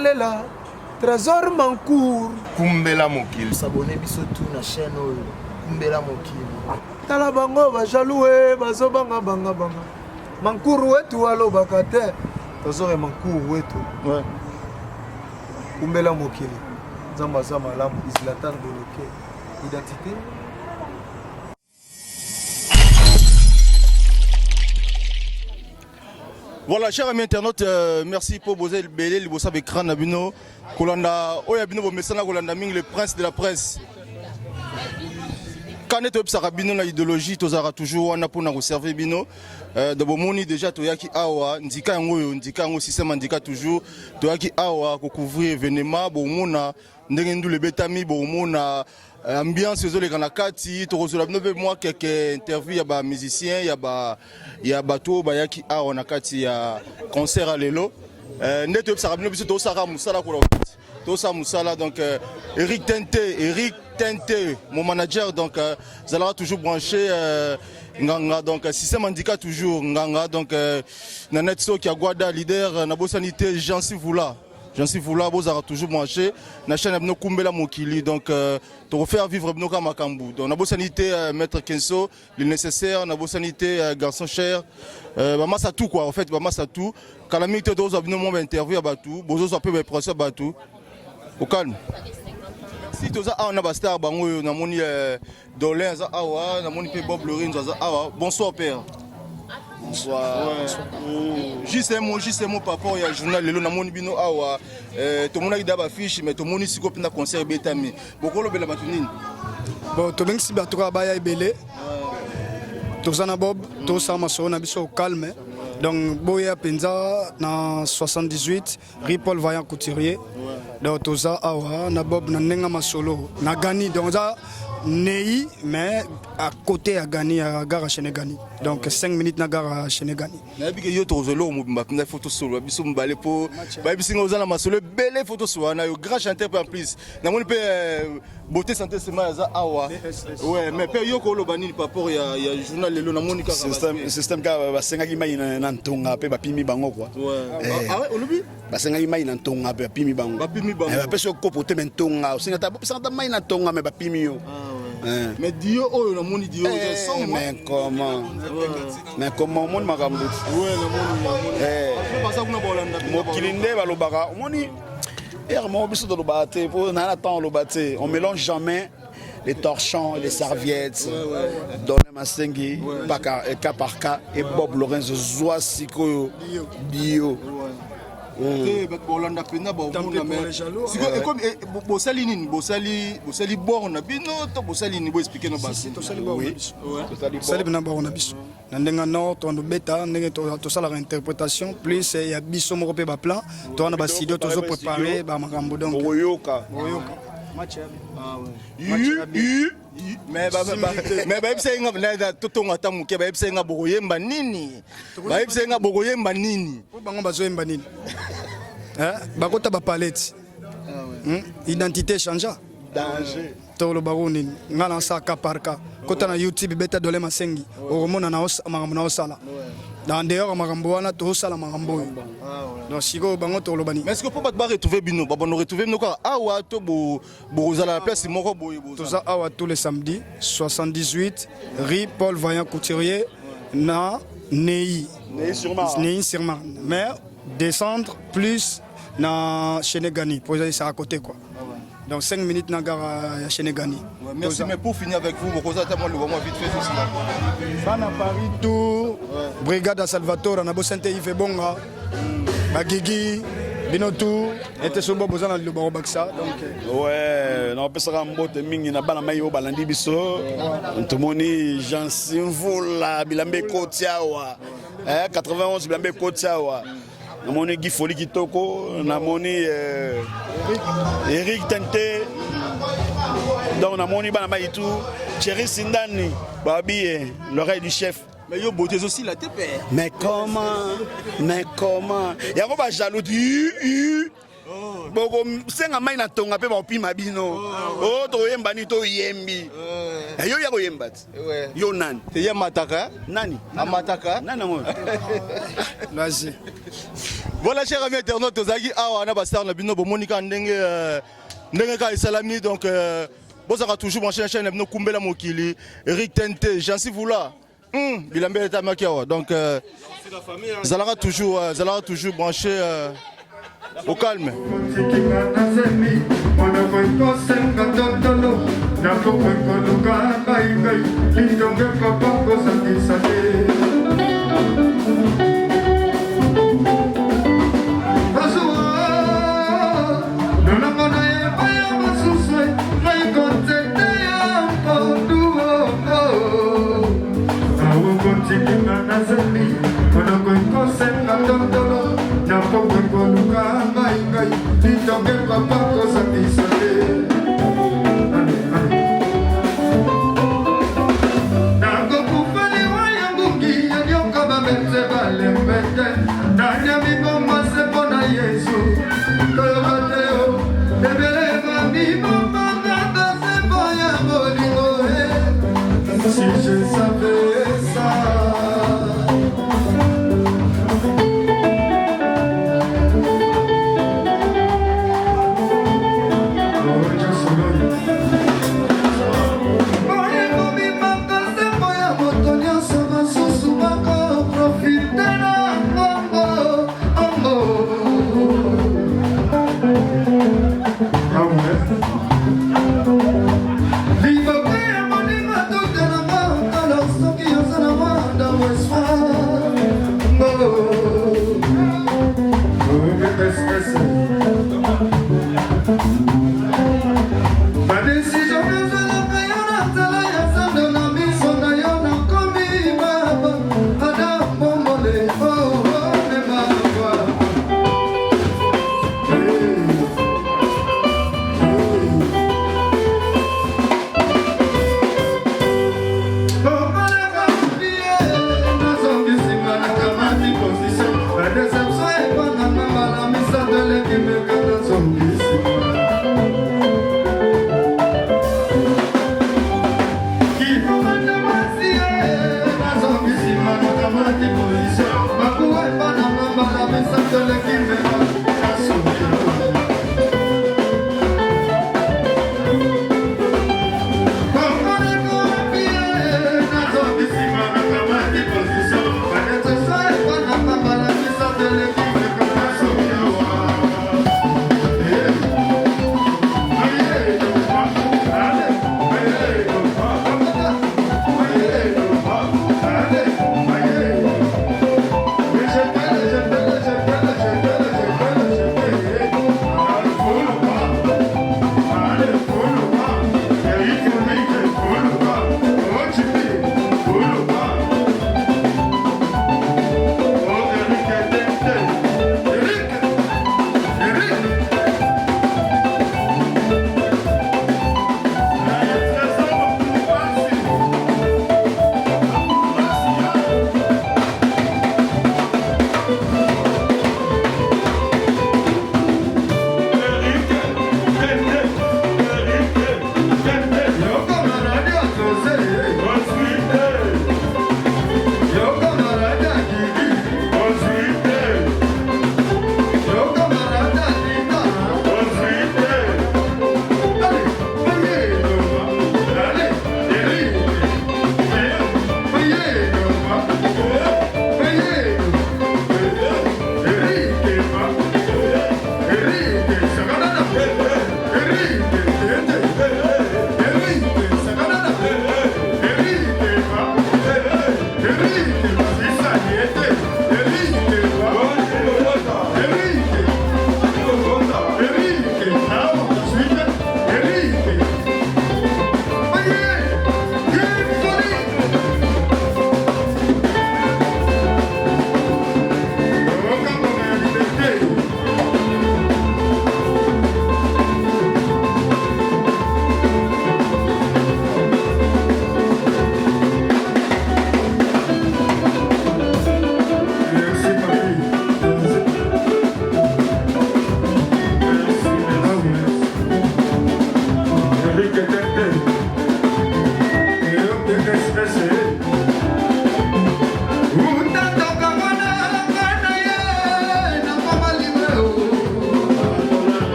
Lela Trésor Mancour Kumbela Mokili s'abonner biso tout na chaîne Kumbela Mokili tala bango ba jaloué bazo banga Mancour wetu alo bakate Trésor Mancour wetu ouais Kumbela Mokili Zamba zama lam Islatan Boloké identité. Voilà, chers amis internautes, merci pour poser le belé, le bossa écran Nabino, Kolanda, Oyabino, Bomesana, Kolanda Ming, le prince de la presse. Quand on est Sarabino, l'idéologie, Tozara toujours, on a pour nous servir Bino. De Bomoni, déjà, Toyaki Awa, Ndika Ngo, système Ndika toujours, Toyaki Awa, pour couvrir événement, Bomona, Ndengendou le Betami, Bomona. Ambiance aux les kanakati to reçoit moi quelques interviews ya ba musiciens ya bato ba yaki a on akati ya concert à lelo neto sarabino biso to sara musala ko to sa musala donc Eric Tente mon manager donc zala toujours branché nganga donc système handicap toujours nganga donc nanetso qui a Guada leader na bosanité Jean Sivula vous aurez toujours marché. La chaîne est Kumbela Mokili donc pour faire vivre Bnoka Makambu. Donc, on a beau sanité maître Kenso, le nécessaire, on a beau sanité garçon cher. Maman ça tout quoi en fait, maman ça tout. Quand la minute de mon interview à Batou, bozo ça peut me procès à Batou. Au calme. Si tu as un abastar bango na moni dolin za awa, na moni pe Bob Lorin za awa. Bonsoir père. Bonsoir. Juste un mot par rapport au journal le namoni bino awa tout le monde a d'aba affiche mais tout le monde ici copine na concert betami beaucoup le bela batunini bon to bengi sibatura baya ebele to zana bob to sama so na biso calme donc boya penza na 78 Ripoll Vaillant Couturier donc to za awa na bob na nenga masolo na gani donc za Nei, mais à côté à Gani, à Gare Chenegani. Donc 5 minutes na Gare Chenegani. Na bi ke yo to zolo mo na photo solo biso mbale po ba bisinga ozana masolo belle photo solo na yo grand chanteur en plus. Na moni pe beauté santé sema za awa. Ouais, mais pe yo ko lo banini par rapport ya journal lelo na moni ka système ka ba senga ki mai na ntonga pe ba pimi bango quoi. Ouais. Ah ouais, olobi ba senga ki mai na ntonga pe ba pimi bango. Ba pimi bango. Ba peso ko pote mentonga, senga ta mai na ntonga me ba pimi yo. Mais Dio, oh, on a mon Dio, mais comment mon makambo mokili nde balobaka omoni ermo biso tolobaka te po na temps oloba te on mélange jamais les torchons et les serviettes donner masengi cas par cas et Bob Lorenzo zwa sikoyo bio bolanda pena comme bosali nini bosali bor na bino to bosali ni bo expliquer no basi tosali bina bor na biso na ndenga nord to beta ndenge to sala interprétation plus ya biso moko pe ba plan to na ba studio to zo préparer ba makambo donc oyoka match mais bayebisenga na totonga ta moke bayebisenga bokoyemba nini bayebisenga bokoyemba nini po bango bazoyemba nini bakota bapalete identité changea danger toloba nini nga na sa ka par ka kota na YouTube beta dole masengi okomona na makambo na osala dans dehors makambo wana tosala makambo donc siko bango toloba nini mais est-ce que pour ba retrouver bino ba bon retrouver bino ka awa to bozala la place moko boye toza awa tous les samedis 78 rue Paul Vaillant Couturier na Ney sur Marne mais descendre plus na Chenegani pour ça à côté quoi. Donc 5 minutes na gare à Chenegani. Merci, mais pour finir avec vous, vous avez le moment vite fait aussi. Bana Paris tout, Brigade à Salvatore, na Bosente Yves Bonga, Bagigi, Binotou, était sur besoin de le Baksa. Donc ouais, on peut se remboter mingi na bana mayo balandi biso. Ntomoni Jansin Vola, Bilambe Kotiawa. 91 Bilambe Kotiawa. Namoni Guy Foli Kitoko, namoni Eric Tente, donc namoni Banama tout, Thierry Sindani, Babi, l'oreille du chef. Mais yo beauté aussi la TP. Mais comment? Y'a pas jaloux. Boko senga mai na tonga pe ba opima bino. Oh to yemba ni to yembi. Yo ya ko yemba. Yo nani? Te yamataka? Nani? Amataka? Nani mo? vas-y. Voilà chers amis internautes, ozaki awa na bastar na bino bomonika ndenge ka salami donc bozaka toujours branché la chaîne bino kumbela mokili Eric Tente, Jansi Voula. Bilambe eta makiawa. Donc zalaka toujours branché au calme. Si je savais ça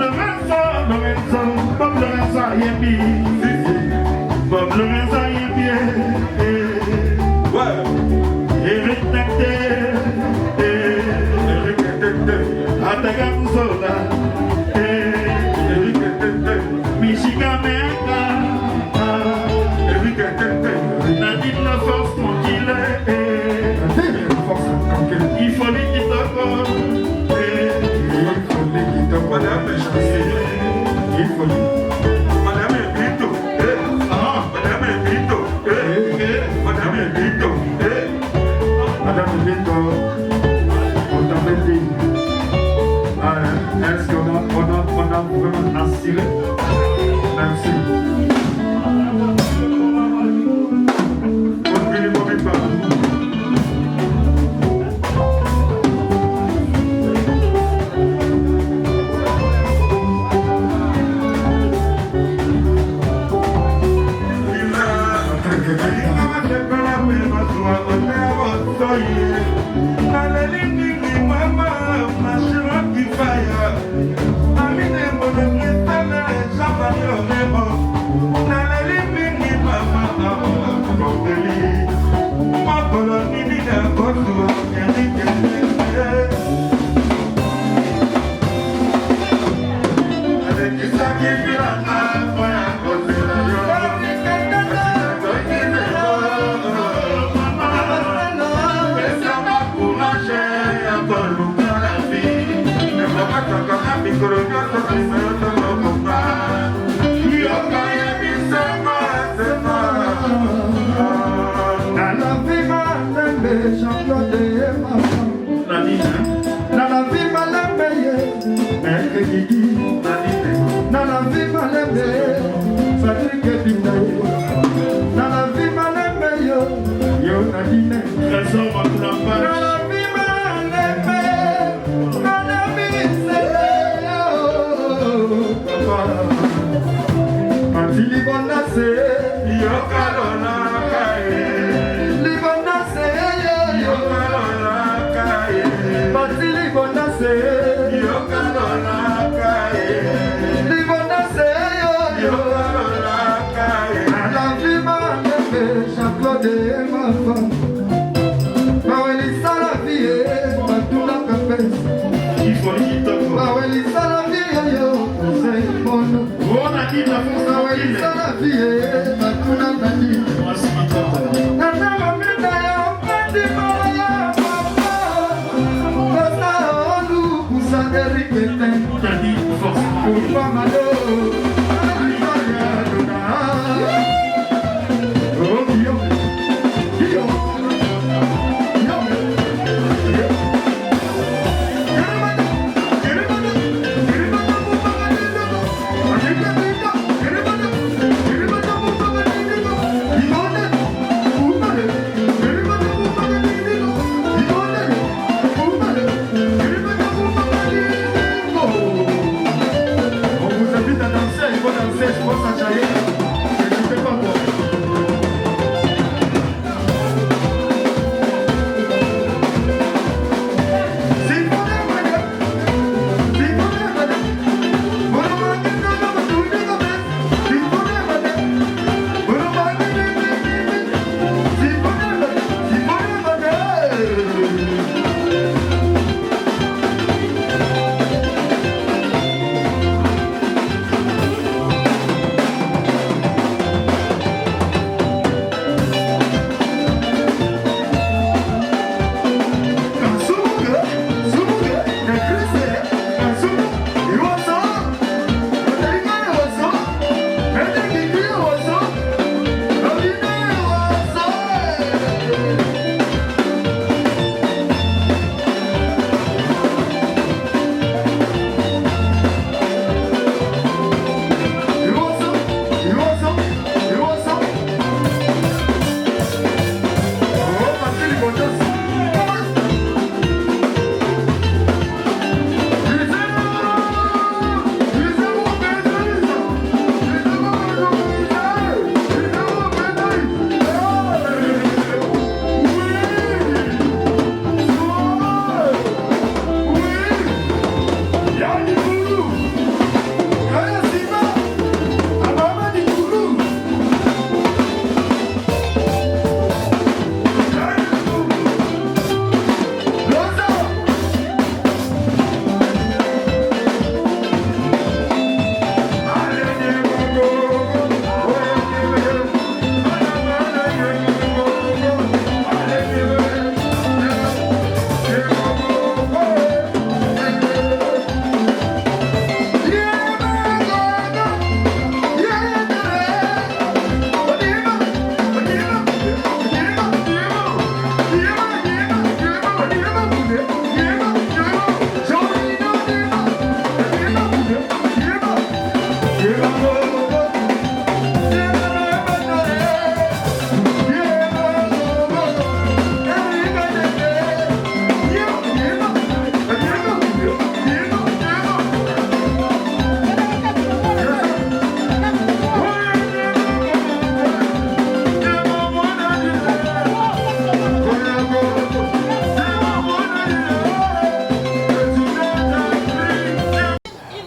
Le vent yebi Bob Lorenzo yebi Eric Tete Eric Tete Ataga Musola Eric Tete Michiga Meka Eric Tete Nadine la force tranquille il faut les quitter Madame il faut Madame Vito Madame Vito Madame Vito Madame Vito on t'appelle dit est-ce qu'on a vraiment assuré merci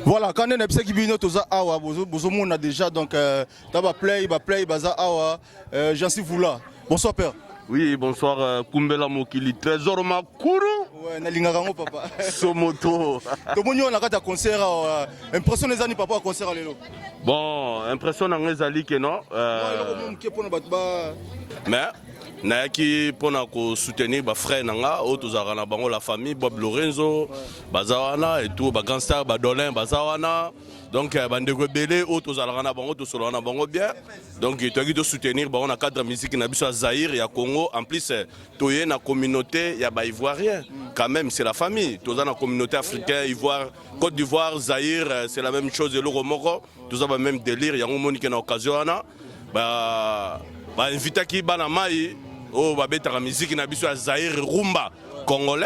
Voilà, quand on a qui bino toza awa, on a déjà donc taba play, baza awa, j'en suis vous là. Bonsoir père. Oui, bonsoir Kumbela Mokili, Trésor Makuru. Ouais, na lingarango papa. Somoto. To moni on a un concert, impression les années papa à concert lelo. Bon, impression na ngezali ke non. Mais nayaki pona ko soutenir ba frère nanga o tozaka na bango la famille Bob Lorenzo, bazawana et tout ba gangster ba Dolin bazawana. Donc bandeko belé o tozalaka na bango tosolo na bango bien. Donc tu as de soutenir ba on a cadre musique na biso Zaïre ya Congo en plus toyé na communauté ya ba ivoirien. Quand même c'est la famille. Toza na communauté africaine Ivoire, Côte d'Ivoire, Zaïre, c'est la même chose et le Romoro. Toza ba même délire ya ngomoni ke na occasion na ba invité ki bana mai o ba betaka musique na biso Zaïre rumba congolais.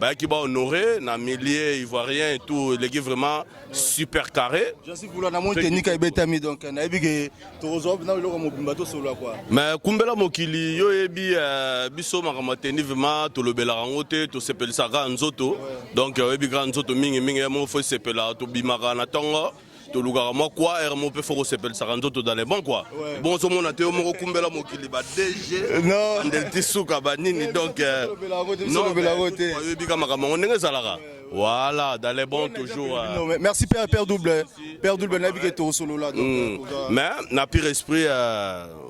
Bah, qui va honorer, na milliers ivoiriens et tout, les gars vraiment super carré. Je sais vous la monte technique à betami donc na ebige to resolve na lo mobimba to solo quoi. Mais Kumbela Mokili yo ebi biso makama teni vraiment to lobela rangote to sepel saka nzoto. Donc ebi grand nzoto mingi mo fo sepela to bimaka na tongo. To lugara moi quoi mo pe fo sepel saka nzoto dans les bons quoi. Bon so mona te mo Kumbela Mokili ba DG. Non, ndel tisuka ba nini donc non lobela rote. Ebi kama kama ndenge zalaka. Voilà, dans les bons toujours. Merci Père Double. Père Double, naviguer au solo là. Mais, n'a pire esprit,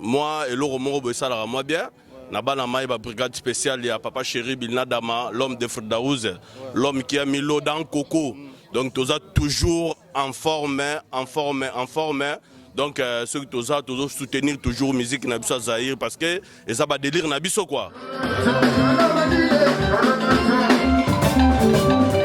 moi et Laurent Moro, ça la moi bien. N'a-ba na maïba brigade spéciale, il y a Papa Chéri Bilnadama, l'homme de Freddaouz, l'homme qui a mis l'eau dans le coco. Donc, tous toujours en forme. Donc, ceux qui toujours soutenir toujours musique Nabissa Zahir parce que ça va délire Nabisso quoi. Thank you.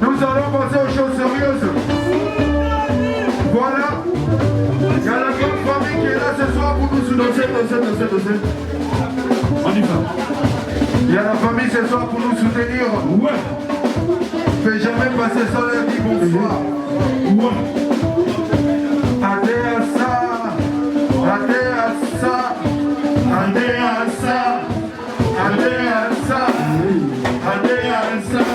Nous allons passer aux choses sérieuses. Voilà. Il y a la grande famille qui est là ce soir pour nous soutenir. On y va. Il y a la famille ce soir pour nous soutenir. Ouais. Fais jamais passer sans leur dire bonsoir. Ouais. Adéassa. Adéassa. Adéassa. Adéassa. Adéassa.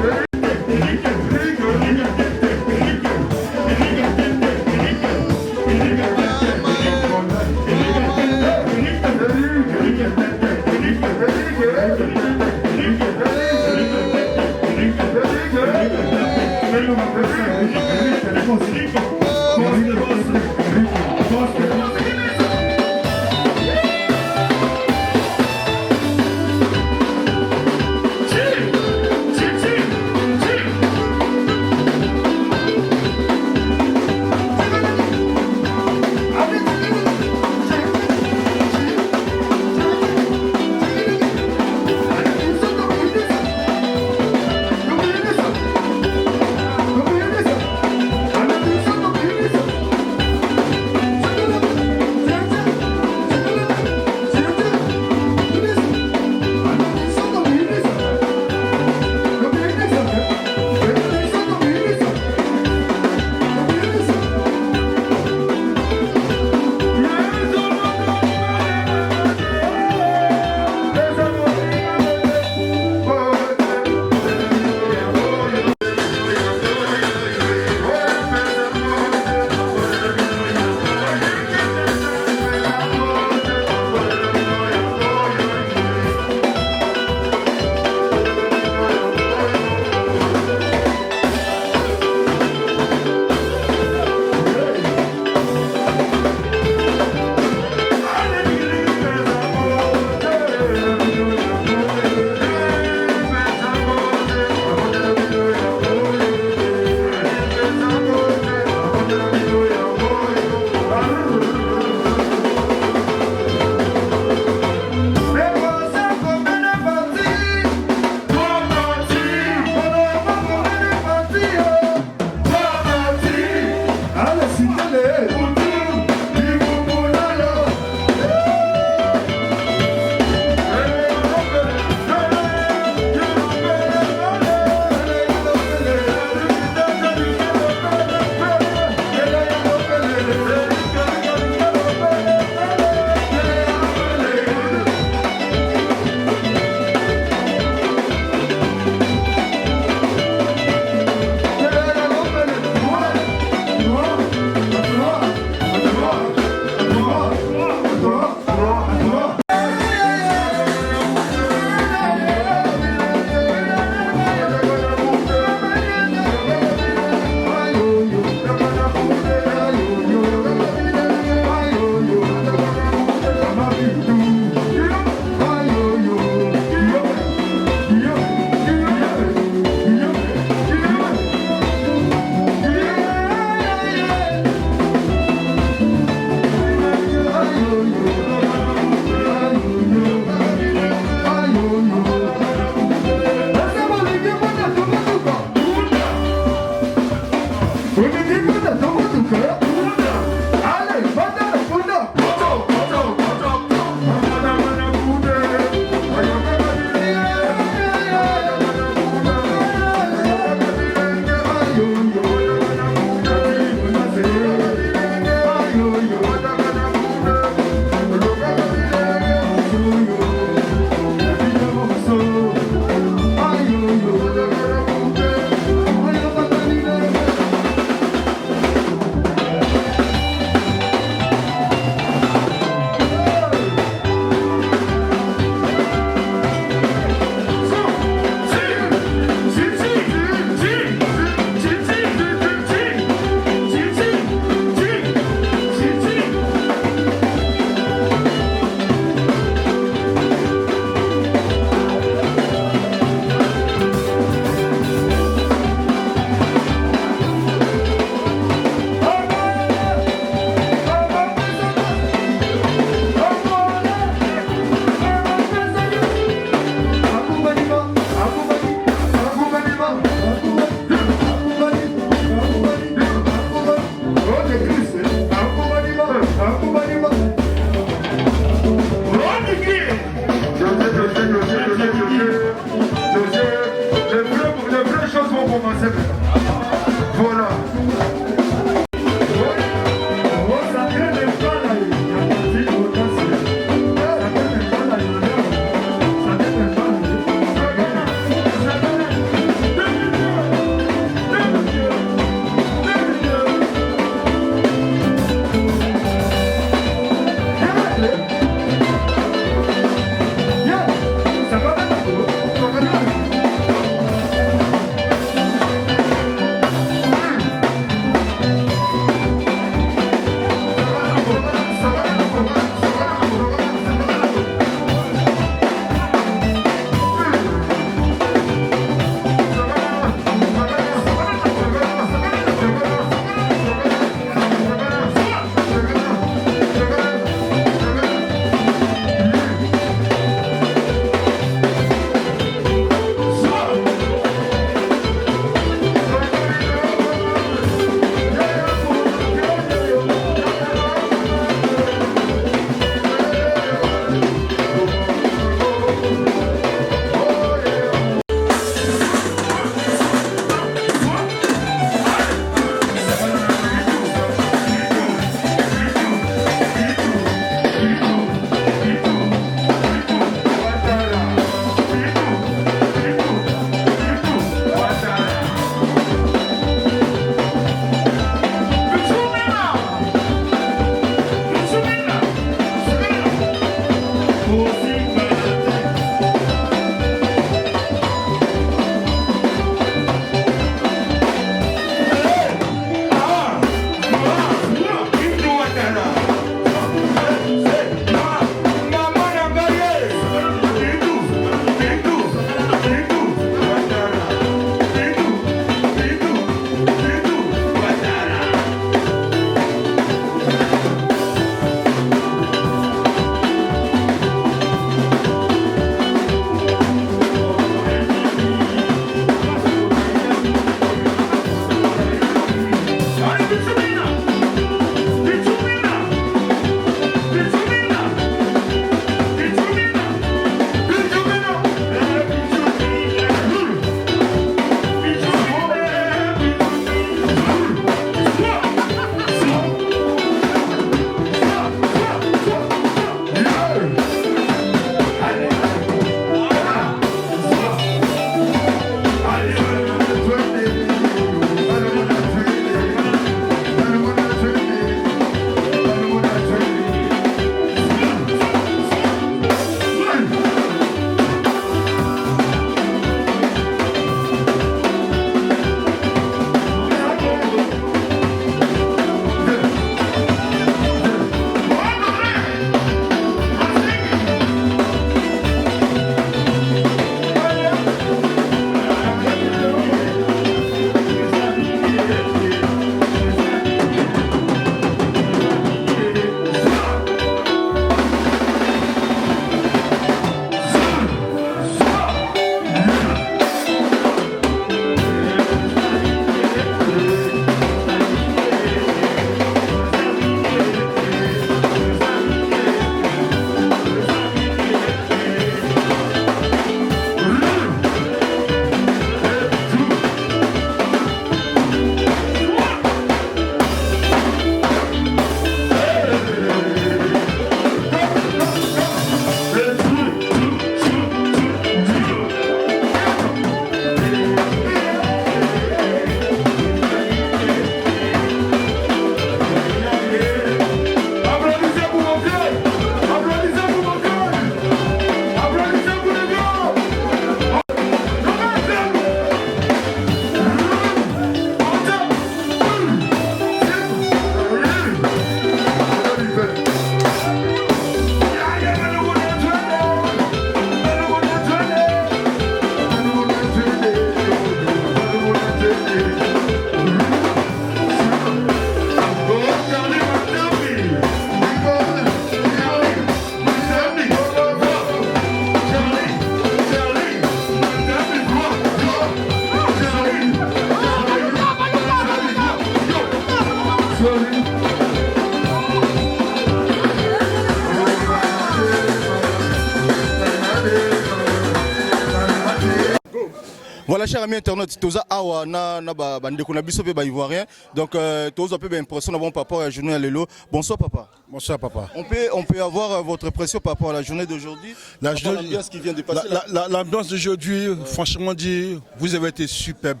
Voilà, chers amis internautes, toza awa na bandeko na biso pe ba ivoirien. Donc toza pe ba impression na bon papa à journée à lelo. Bonsoir papa. Bonsoir papa. On peut avoir votre impression par rapport à la journée d'aujourd'hui. L'ambiance qui vient de passer. L'ambiance d'aujourd'hui, franchement dit, vous avez été superbe.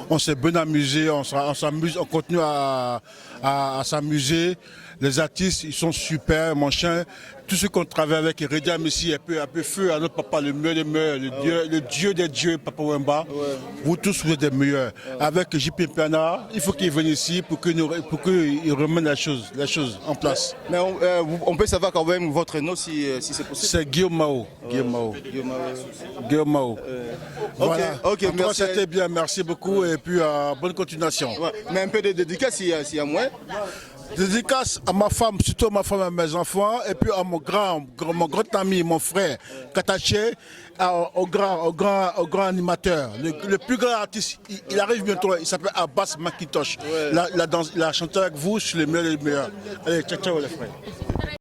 On s'est bien amusé, on s'amuse, on continue à s'amuser. Les artistes, ils sont super, mon chien. Tous ceux qu'on travaille avec, Redia Messi, un peu feu à notre papa, le meilleur des meilleurs, le dieu des dieux, Papa Wemba. Vous tous, vous êtes des meilleurs. Avec JP Piana, il faut qu'il vienne ici pour qu'il remette la chose en place. Mais on peut savoir quand même votre nom si c'est possible. C'est Guillaume Mao. Guillaume Mao. Voilà. Ok, merci. C'était bien, merci beaucoup et puis bonne continuation. Ouais. Mais un peu de dédicace s'il y a moins. Dédicace à ma femme, surtout à ma femme et à mes enfants, et puis à mon grand ami, mon frère, Kataché, au grand animateur. Le plus grand artiste, il arrive bientôt, il s'appelle Abbas Makintosh. La chanteur avec vous, je suis le meilleur des meilleurs. Allez, ciao les frères.